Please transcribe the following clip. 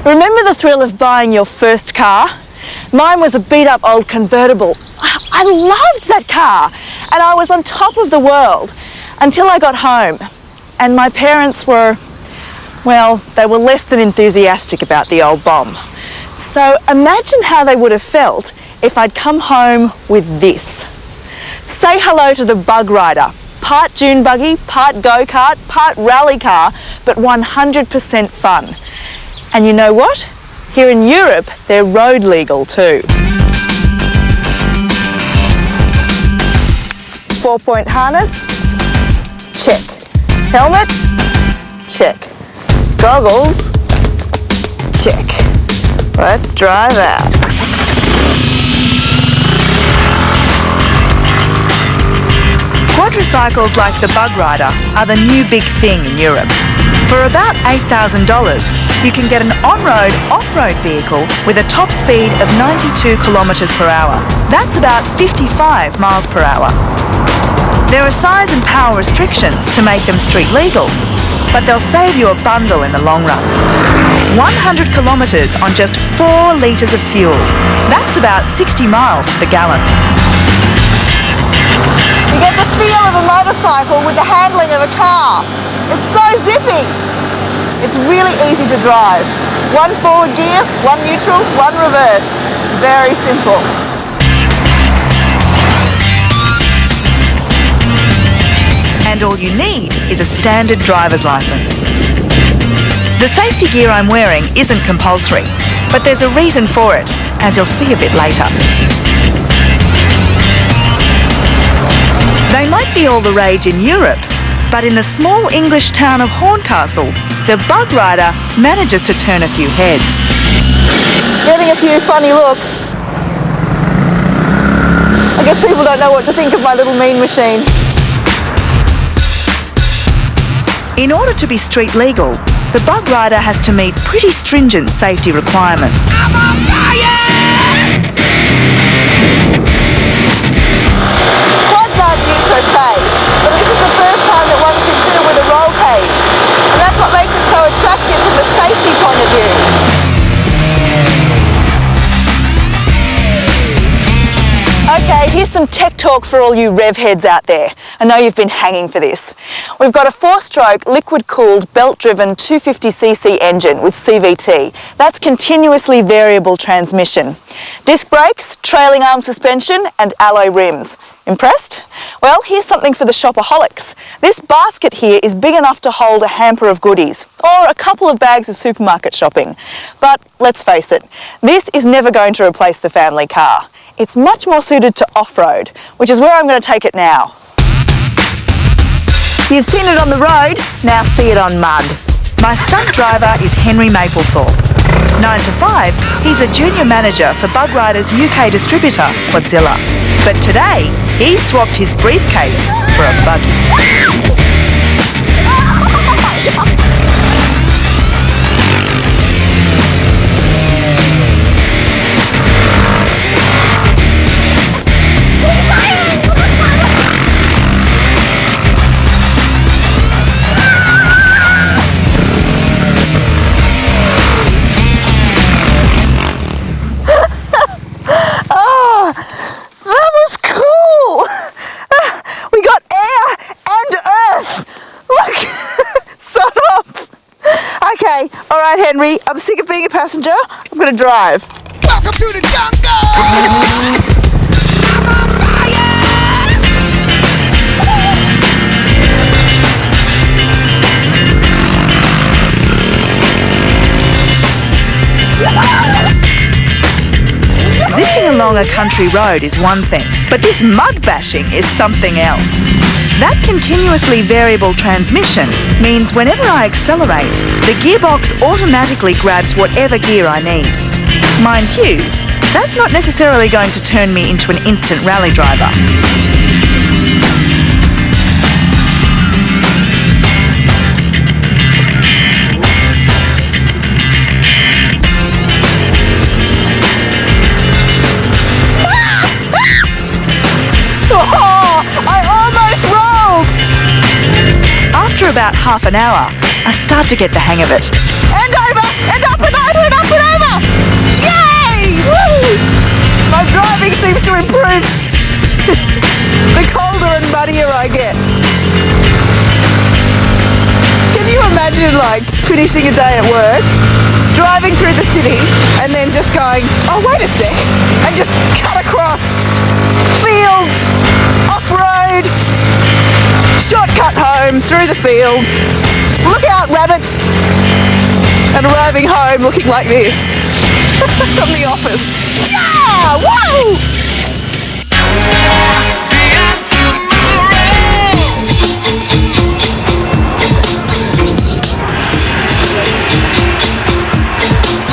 Remember the thrill of buying your first car? Mine was a beat-up old convertible. I loved that car, and I was on top of the world until I got home. And my parents were, well, they were less than enthusiastic about the old bomb. So imagine how they would have felt if I'd come home with this. Say hello to the Bug Rider. Part dune buggy, part go-kart, part rally car, but 100% fun. And you know what? Here in Europe, they're road legal too. 4-point harness? Check. Helmet? Check. Goggles? Check. Let's drive out. Quadricycles like the Bug Rider are the new big thing in Europe. For about $8,000, you can get an on-road, off-road vehicle with a top speed of 92 kilometres per hour. That's about 55 miles per hour. There are size and power restrictions to make them street legal, but they'll save you a bundle in the long run. 100 kilometres on just 4 litres of fuel. That's about 60 miles to the gallon. You get the feel of a motorcycle with the handling of a car. It's so zippy. It's really easy to drive. 1 forward gear, 1 neutral, 1 reverse. Very simple. And all you need is a standard driver's license. The safety gear I'm wearing isn't compulsory, but there's a reason for it, as you'll see a bit later. They might be all the rage in Europe, but in the small English town of Horncastle, the Bug Rider manages to turn a few heads. Getting a few funny looks. I guess people don't know what to think of my little mean machine. In order to be street legal, the Bug Rider has to meet pretty stringent safety requirements. I'm on fire! Quads aren't new per se, but this is the first time that one's been fitted with a roll cage, and that's what makes it so attractive from a safety point of view. Okay, here's some tech talk for all you rev heads out there. I know you've been hanging for this. We've got a 4-stroke, liquid-cooled, belt-driven 250cc engine with CVT. That's continuously variable transmission. Disc brakes, trailing arm suspension, and alloy rims. Impressed? Well, here's something for the shopaholics. This basket here is big enough to hold a hamper of goodies, or a couple of bags of supermarket shopping. But let's face it, this is never going to replace the family car. It's much more suited to off-road, which is where I'm going to take it now. You've seen it on the road, now see it on mud. My stunt driver is Henry Maplethorpe. 9 to 5, he's a junior manager for Bug Rider's UK distributor, Quadzilla. But today, he swapped his briefcase for a buggy. All right, Henry, I'm sick of being a passenger. I'm going to drive. Welcome to the jungle! I'm on fire! Zipping along a country road is one thing, but this mud bashing is something else. That continuously variable transmission means whenever I accelerate, the gearbox automatically grabs whatever gear I need. Mind you, that's not necessarily going to turn me into an instant rally driver. After about half an hour, I start to get the hang of it. And over, and up, and over, and up, My driving seems to improve the colder and muddier I get. Can you imagine like finishing a day at work, driving through the city and then just going, oh wait a sec, and just cut across fields, off-road, shortcut home through the fields, look out rabbits, and arriving home looking like this from the office. Yeah!